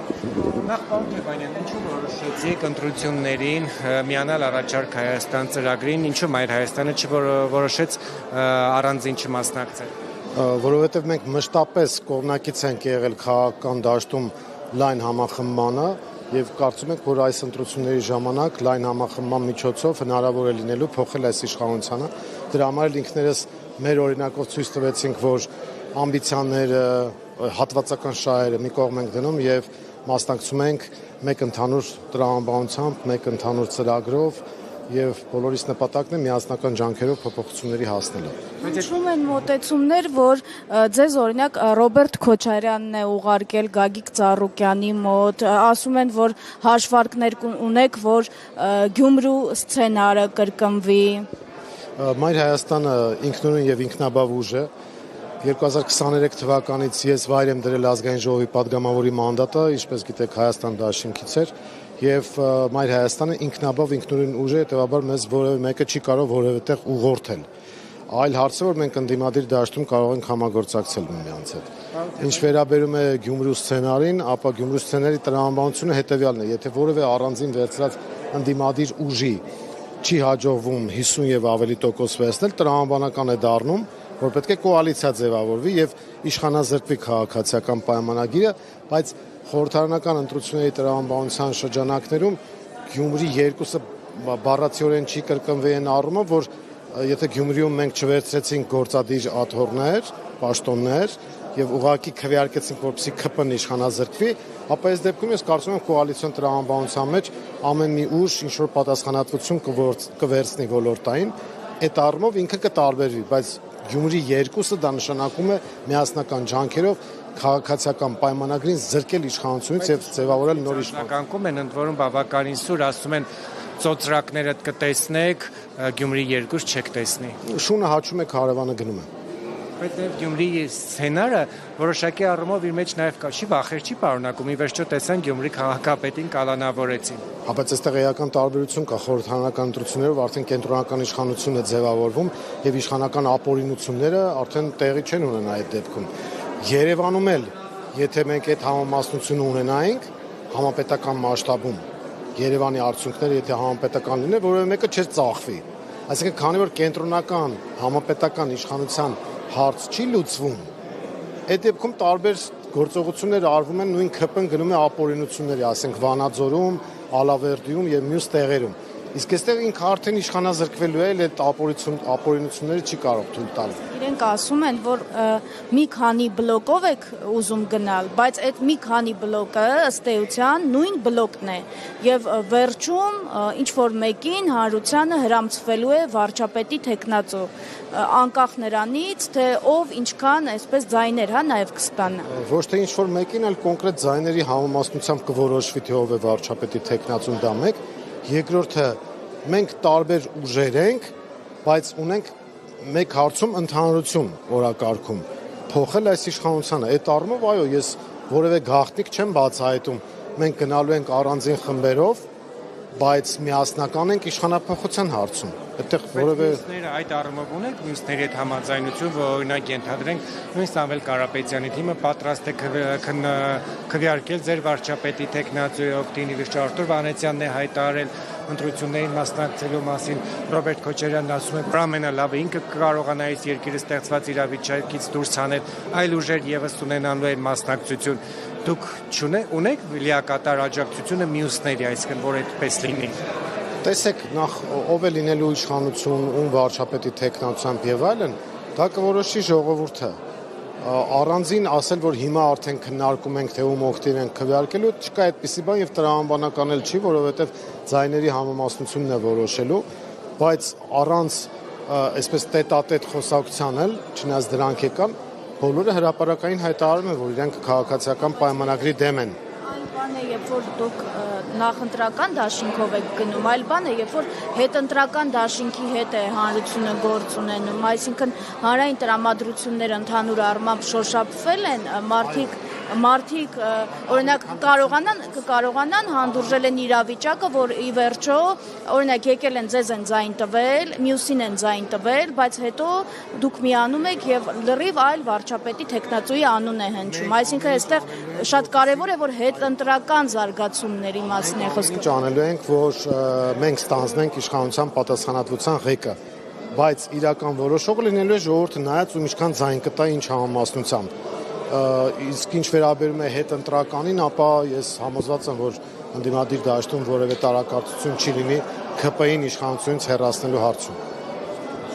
Նախ պարոն Թեբանյան, ինչու որոշեցիք ընտրություններին միանալ առաջարկ Հայաստան ծրագրին, ինչու Մայր Հայաստանը չորոշեց առանձին չմասնակցել։ Որովհետև մենք մշտապես կողմնակից ենք եղել քաղաքական դաշտում լայն համախմբմանը եւ կարծում ենք, որ այս ընտրությունների ժամանակ լայն համախմբման միջոցով հնարավոր է լինելու փոխել այս իշխանությունը։ Դրա համար էլ ինքներս մեր օրինակով ցույց տվեցինք, որ ամբիցիաները, հատվածական շահերը մի կողմ ենք դնում եւ մասնակցում ենք մեկ ընդհանուր տրամաբանությամբ, մեկ ընդհանուր ծրագրով եւ բոլորիս նպատակն է միասնական ջանքերով փոփոխությունների հասնելը։ Ինչու՞մ են մոտեցումներ, որ ձեզ օրինակ Ռոբերտ Քոչարյանն է ուղարկել Գագիկ Ծառուկյանի մոտ, ասում են, որ հաշվարկներ ունեք, որ Գյումրու սցենարը կրկնվի։ Մայր Հայաստանը ինքնուրույն եւ ինքնաբավ ուժ է։ 2023 թվականից ես վայր եմ դրել ազգային ժողովի падգամավորի մանդատը, ինչպես գիտեք, Հայաստան դաշինքից էր, եւ Մայր Հայաստանը ինքնաբավ ինքնուրույն ուժ է, հետեւաբար մեզ որևէ մեկը չի կարող որևէ տեղ ուղղորդել։ Այլ հարցը, որ մենք ընդդիմադիր դաշտում կարող ենք համագործակցել միմյանց հետ։ Ինչ վերաբերում է Գյումրու սցենարին, ապա Գյումրու սցենարի տրամաբանությունը հետեւյալն է, եթե որևէ առանձին վերծրած ընդդիմադիր ուժի չի հաջողվում 50 եւ ավելի տոկոս վերցնել, տրամաբանական է դառնում, որ պետք է կոալիցիա ձևավորվի եւ իշխանազրկվի քաղաքացիական պայմանագիրը, բայց խորհրդարանական ընտրությունների տրամաբանության շրջանակներում Գյումրի երկուսը բառացիորեն չի կրկնվի այն առումով, որ եթե Գյումրիում մենք չվերցրեցինք գործադիր աթոռներ, պաշտոններ եւ ուղղակի քվեարկեցինք, որպեսզի ԿՊ-ն իշխանազրկվի, ապա այս դեպքում ես կարծում եմ կոալիցիոն տրամաբանության մեջ ամեն մի ուժ ինչ որ պատասխանատվություն կվերցնի ոլորտային, այդ առումով ինքը կտարբերվի, բայց Գյումրի երկուսը դա նշանակում է միասնական ջանքերով քաղաքացիական պայմանագրին զրկել իշխանությունից եւ ձևավորել նոր իշխանություն։ Կանգում են ընդ որում բավականին սուր, ասում են ծոծրակները կտեսնեք, Գյումրի երկուս չեք տեսնի։ Շունը հաչում է, քարավանը գնում է։ Բայց Գյումրի սցենարը որոշակի առումով իր մեջ նաև չի վախեր չի պարունակում, ի վերջո տեսան Գյումրի քաղաքապետին կալանավորեցին։ Բայց այստեղ էական տարբերություն կա խորհրդարանական ընտրություններով արդեն կենտրոնական իշխանություն է ձևավորվում եւ իշխանական ապօրինությունները արդեն տեղի չեն ունենա այդ դեպքում։ Երևանում էլ, եթե մենք այդ համամասնությունը ունենայինք համապետական մասշտաբում, Երևանի արդյունքները եթե համապետական լինեն, որևէ մեկը չէր ծախվի։ Այսինքն, քանի որ կենտրոնական համապետական իշխանության հարց չի լուծվում, այդ դեպքում տարբեր գործողություններ արվում են նույն ԿՊ-ն գնում է ապօրինությունների, ասենք Վանաձորում, Ալավերդիում եւ մյուս տեղերում։ Իսկ այստեղ ինքը արդեն իշխանազրկվելու է, այդ ապօրինությունները չի կարող թույլ տալ։ Իրենք ասում են, որ մի քանի բլոկով եք ուզում գնալ, բայց այդ մի քանի բլոկը ըստ էության նույն բլոկն է եւ վերջում ինչ որ մեկին հանրությանը հրամցվելու է վարչապետի տեխնացու, անկախ նրանից, թե ով ինչքան այսպես ձայներ նաեւ կստանա։ Ոչ թե ինչ որ մեկին, այլ կոնկրետ ձայների համամասնությամբ կորոշվի, թե ով է վարչապետի տեխնացուն, դա մեկ։ Երկրորդը, մենք տարբեր ուժեր ենք, բայց ունենք մեկ հարցում ընդհանրություն օրակարգում, փոխել այս իշխանությանը։ Այդ առումով, այո, ես որևէ գաղտնիք չեմ բացահայտում, մենք գնալու ենք առանձին խմբերով, բայց միասնական ենք իշխանափոխության հարցում։ Այդտեղ որևէ մյուսները այդ առումով ունեն մյուսների հետ համաձայնություն, որ օրինակ ենթադրենք նույն Սամվել Կարապետյանի թիմը պատրաստ է քվեարկել ձեր վարչապետի տեխնացուի օգտին, ի վերջո Արտուր Վանեցյանն է հայտարարել ընտրություններին մասնակցելու մասին, Ռոբերտ Քոչարյանն ասում է, որ ամենալավը ինքը կարողանա այս երկիրը ստեղծված իրավիճակից դուրս հանել, այլ ուժեր եւս ունենալու են մասնակցություն։ Դուք ունեք լիակատար աջակցությունը մյուսների, այսինքն որ այդպես լինի։ Տեսեք, նախ ով է լինելու իշխանություն, ում վարչապետի տեխնացությամբ եւ այլն, դա կորոշի ժողովուրդը։ Առանձին ասել, որ հիմա արդեն քննարկում ենք, թե ում օգտին ենք քվեարկելու, չկա այդպիսի բան եւ տրամաբանական էլ չի, որովհետեւ ձայների համամասնությունն է որոշելու, բայց առանց այսպես տետ-ա-տետ խոսակցության էլ, չնայած դրանք եկան, բոլորը հրապարակային հայտարարում են, որ իրենք քաղաքացիական պայմանագրի դեմ են։ Այլ բան է, երբ որ դուք նախընտրական դաշինքով եք գնում, այլ բան է, երբ որ հետընտրական դաշինքի հետ է հանրությունը գործ ունենում, այսինքն հանրային տրամադրությունները ընդհանուր առմամբ շոշափվել են, մարդիկ մարդիկ օրինակ կարողանան հանդուրժել են իրավիճակը, որ ի վերջո օրինակ եկել են ձեզ են ձայն տվել, մյուսին են ձայն տվել, բայց հետո դուք միանում եք եւ լրիվ այլ վարչապետի տեխնացուի անուն է հնչում։ Այսինքն այստեղ շատ կարեւոր է, որ հետընտրական զարգացումների մասին է խոսքը։ Ինչ անելու ենք, որ մենք ստանձնենք իշխանության պատասխանատվության ղեկը, բայց իրական որոշողը լինելու է ժողովուրդը նայած ու ինչքան ձայն կտա ինչ համամասնությամբ։ Իսկ ինչ վերաբերում է հետընտրականին, ապա ես համոզված եմ, որ ընդդիմադիր դաշտում որևէ տարակարծություն չի լինի ՔՊ-ին իշխանությունից հեռացնելու հարցում։